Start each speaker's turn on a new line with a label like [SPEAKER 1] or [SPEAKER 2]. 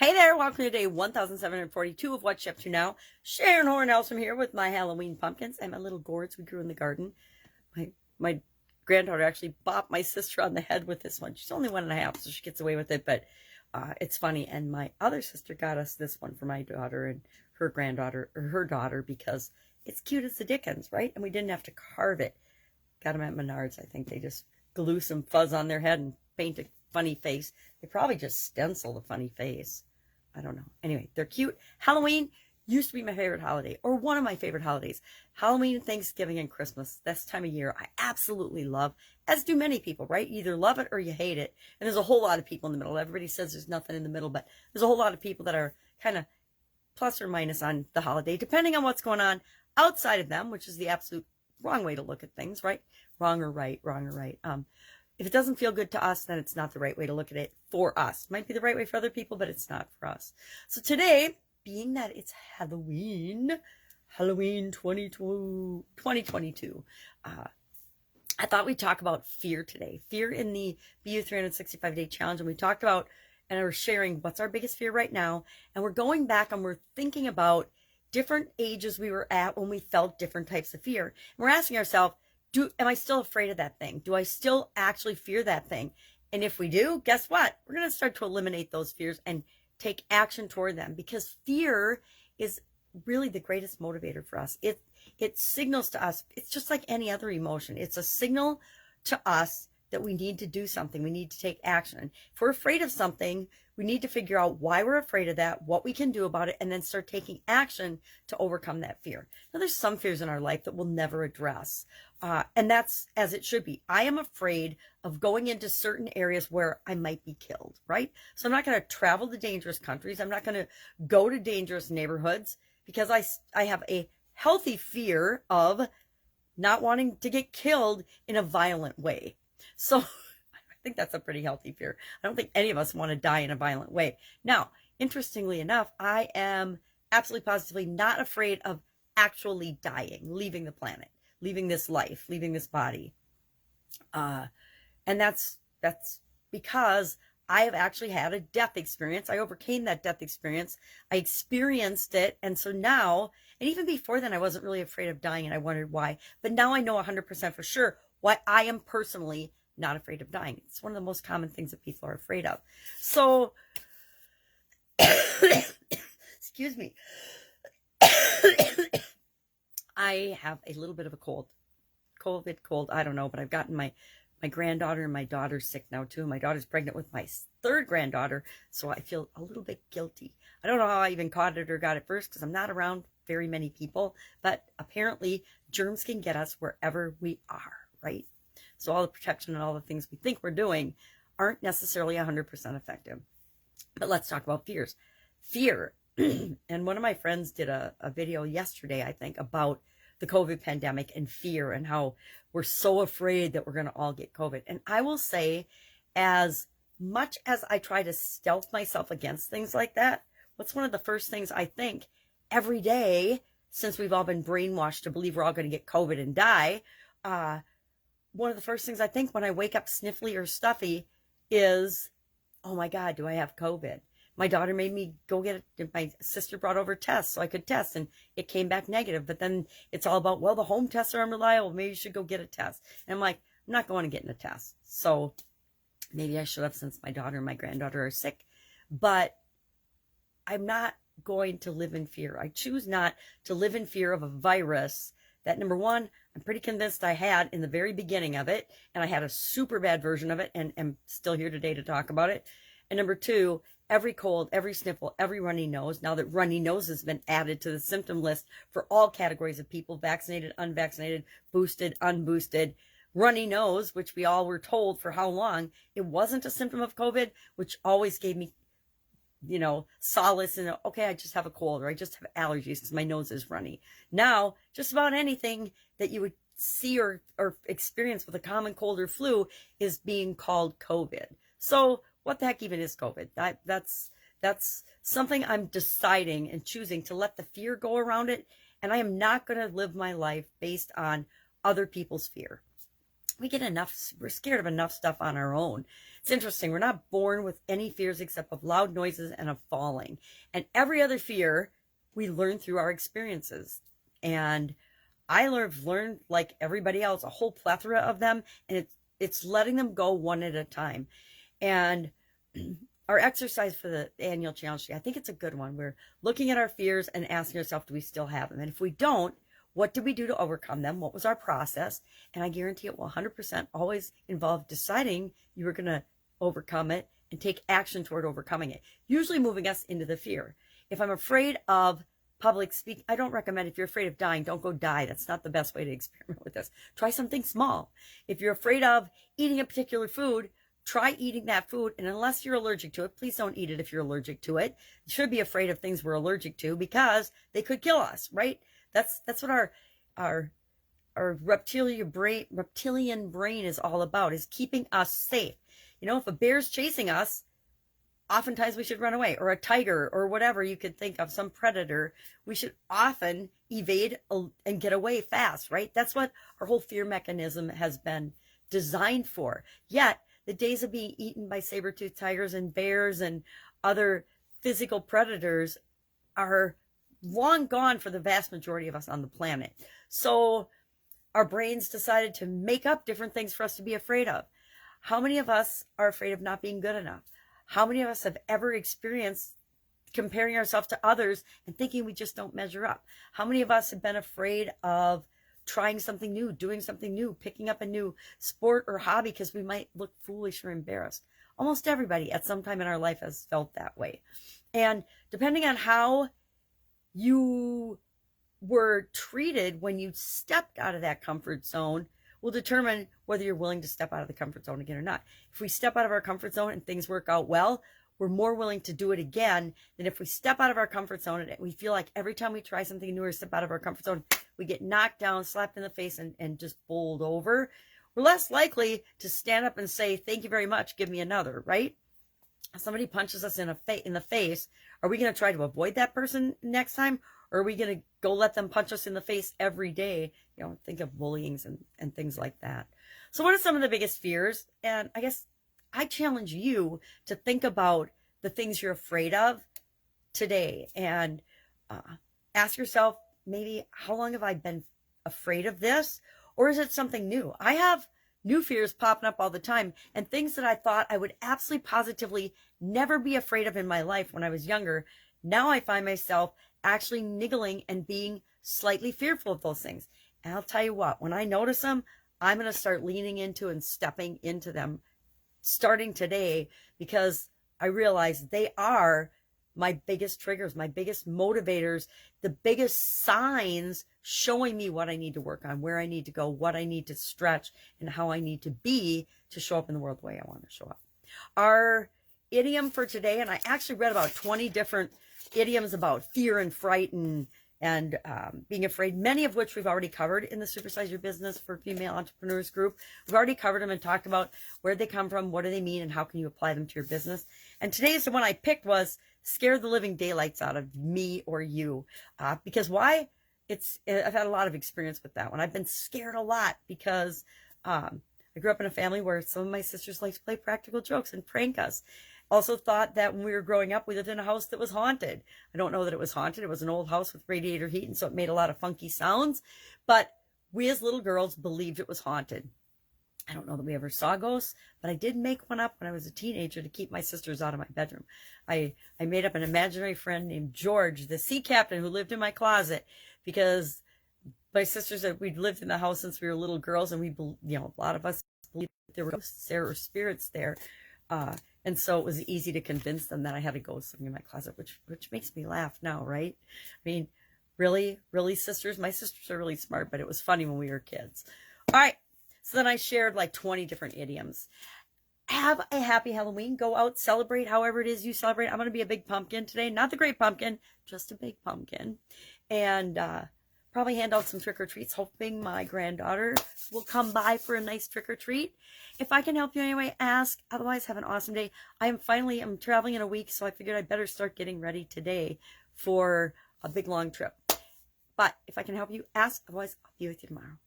[SPEAKER 1] Hey there, welcome to day 1742 of What's Up to Now. Sharon Horne-Ellstrom here with my Halloween pumpkins and my little gourds we grew in the garden. My granddaughter actually bopped my sister on the head with this one. She's only 1.5, so she gets away with it, but it's funny. And my other sister got us this one for my daughter and her granddaughter, or her daughter, because it's cute as the dickens, right? And we didn't have to carve it. Got them at Menards. I think they just glue some fuzz on their head and paint a funny face. They probably just stencil the funny face. I don't know. Anyway, they're cute. Halloween used to be my favorite holiday, or one of my favorite holidays. Halloween, Thanksgiving, and Christmas. This time of year I absolutely love, as do many people, right? You either love it or you hate it. And there's a whole lot of people in the middle. Everybody says there's nothing in the middle, but there's a whole lot of people that are kind of plus or minus on the holiday, depending on what's going on outside of them, which is the absolute wrong way to look at things, right? Wrong or right, wrong or right. If it doesn't feel good to us, then it's not the right way to look at it for us. Might be the right way for other people, but it's not for us. So today, being that it's Halloween 2022, I thought we'd talk about fear today. Fear in the BU 365-day challenge. And we talked about, and we're sharing what's our biggest fear right now. And we're going back and we're thinking about different ages we were at when we felt different types of fear. And we're asking ourselves, am I still afraid of that thing? Do I still actually fear that thing? And if we do, guess what? We're going to start to eliminate those fears and take action toward them, because fear is really the greatest motivator for us. It signals to us. It's just like any other emotion. It's a signal to us that we need to do something. We need to take action. If we're afraid of something, we need to figure out why we're afraid of that, what we can do about it, and then start taking action to overcome that fear. Now, there's some fears in our life that we'll never address. And that's as it should be. I am afraid of going into certain areas where I might be killed, right? So I'm not going to travel to dangerous countries. I'm not going to go to dangerous neighborhoods, because I have a healthy fear of not wanting to get killed in a violent way. So I think that's a pretty healthy fear. I don't think any of us want to die in a violent way. Now, interestingly enough, I am absolutely positively not afraid of actually dying, leaving the planet, leaving this life, leaving this body. And that's because I have actually had a death experience. I overcame that death experience. I experienced it. And so now, and even before then, I wasn't really afraid of dying, and I wondered why. But now I know 100% for sure why I am personally not afraid of dying. It's one of the most common things that people are afraid of. So, excuse me. I have a little bit of a cold, I don't know, but I've gotten my granddaughter and my daughter sick now too. My daughter's pregnant with my third granddaughter, so I feel a little bit guilty. I don't know how I even caught it or got it first, because I'm not around very many people, but apparently germs can get us wherever we are, right? So all the protection and all the things we think we're doing aren't necessarily 100% effective. But let's talk about fears. Fear. And one of my friends did a video yesterday, I think, about the COVID pandemic and fear, and how we're so afraid that we're going to all get COVID. And I will say, as much as I try to stealth myself against things like that, what's one of the first things I think every day, since we've all been brainwashed to believe we're all going to get COVID and die, one of the first things I think when I wake up sniffly or stuffy is, oh my God, do I have COVID? My daughter made me go get it. My sister brought over tests so I could test, and it came back negative. But then it's all about, well, the home tests are unreliable. Maybe you should go get a test. And I'm like, I'm not going to get in a test. So maybe I should have, since my daughter and my granddaughter are sick. But I'm not going to live in fear. I choose not to live in fear of a virus that, number one, I'm pretty convinced I had in the very beginning of it, and I had a super bad version of it, and am still here today to talk about it. And number two, every cold, every sniffle, every runny nose, now that runny nose has been added to the symptom list for all categories of people, vaccinated, unvaccinated, boosted, unboosted, runny nose, which we all were told for how long, it wasn't a symptom of COVID, which always gave me, solace in, okay, I just have a cold, or I just have allergies because my nose is runny. Now, just about anything that you would see or experience with a common cold or flu is being called COVID. So what the heck even is COVID? That's something I'm deciding and choosing to let the fear go around it. And I am not going to live my life based on other people's fear. We get enough, we're scared of enough stuff on our own. It's interesting. We're not born with any fears except of loud noises and of falling. And every other fear we learn through our experiences. And I learned like everybody else, a whole plethora of them, and it's letting them go one at a time. And our exercise for the annual challenge today, I think it's a good one. We're looking at our fears and asking ourselves, do we still have them? And if we don't, what did we do to overcome them? What was our process? And I guarantee it will 100% always involve deciding you were going to overcome it and take action toward overcoming it, usually moving us into the fear. If I'm afraid of public speaking, I don't recommend, if you're afraid of dying, don't go die. That's not the best way to experiment with this. Try something small. If you're afraid of eating a particular food, try eating that food. And unless you're allergic to it, please don't eat it if you're allergic to it. You should be afraid of things we're allergic to because they could kill us, right? That's what our reptilian brain is all about, is keeping us safe. You know, if a bear's chasing us, oftentimes we should run away, or a tiger, or whatever you could think of, some predator. We should often evade and get away fast, right? That's what our whole fear mechanism has been designed for. Yet, the days of being eaten by saber-toothed tigers and bears and other physical predators are long gone for the vast majority of us on the planet. So our brains decided to make up different things for us to be afraid of. How many of us are afraid of not being good enough? How many of us have ever experienced comparing ourselves to others and thinking we just don't measure up? How many of us have been afraid of trying something new, doing something new, picking up a new sport or hobby because we might look foolish or embarrassed? Almost everybody at some time in our life has felt that way. And depending on how you were treated when you stepped out of that comfort zone will determine whether you're willing to step out of the comfort zone again or not. If we step out of our comfort zone and things work out well, we're more willing to do it again than if we step out of our comfort zone and we feel like every time we try something new or step out of our comfort zone, we get knocked down, slapped in the face, and just bowled over. We're less likely to stand up and say, thank you very much, give me another, right? If somebody punches us in the face, are we going to try to avoid that person next time? Or are we going to go let them punch us in the face every day? You know, think of bullying and things like that. So what are some of the biggest fears? And I guess I challenge you to think about the things you're afraid of today and ask yourself, maybe, how long have I been afraid of this? Or is it something new? I have new fears popping up all the time, and things that I thought I would absolutely positively never be afraid of in my life when I was younger. Now I find myself actually niggling and being slightly fearful of those things. And I'll tell you what, when I notice them, I'm going to start leaning into and stepping into them starting today, because I realize they are my biggest triggers, my biggest motivators, the biggest signs showing me what I need to work on, where I need to go, what I need to stretch, and how I need to be to show up in the world the way I want to show up. Our idiom for today, and I actually read about 20 different idioms about fear and fright and being afraid, many of which we've already covered in the Supersize Your Business for Female Entrepreneurs group. We've already covered them and talked about where they come from, what do they mean, and how can you apply them to your business. And today's the one I picked was scare the living daylights out of me or you. Because why? I've had a lot of experience with that one. I've been scared a lot because I grew up in a family where some of my sisters like to play practical jokes and prank us. Also thought that when we were growing up, we lived in a house that was haunted. I don't know that it was haunted. It was an old house with radiator heat, and so it made a lot of funky sounds. But we as little girls believed it was haunted. I don't know that we ever saw ghosts, but I did make one up when I was a teenager to keep my sisters out of my bedroom. I made up an imaginary friend named George, the sea captain, who lived in my closet, because my sisters, we'd lived in the house since we were little girls, and a lot of us believed there were ghosts there or spirits there. And so it was easy to convince them that I had a ghost living in my closet, which makes me laugh now, right? I mean, really, sisters? My sisters are really smart, but it was funny when we were kids. All right. So then I shared like 20 different idioms. Have a happy Halloween. Go out, celebrate however it is you celebrate. I'm going to be a big pumpkin today. Not the great pumpkin, just a big pumpkin. And probably hand out some trick-or-treats, hoping my granddaughter will come by for a nice trick-or-treat. If I can help you anyway, ask. Otherwise, have an awesome day. I'm traveling in a week, so I figured I'd better start getting ready today for a big, long trip. But if I can help you, ask. Otherwise, I'll be with you tomorrow.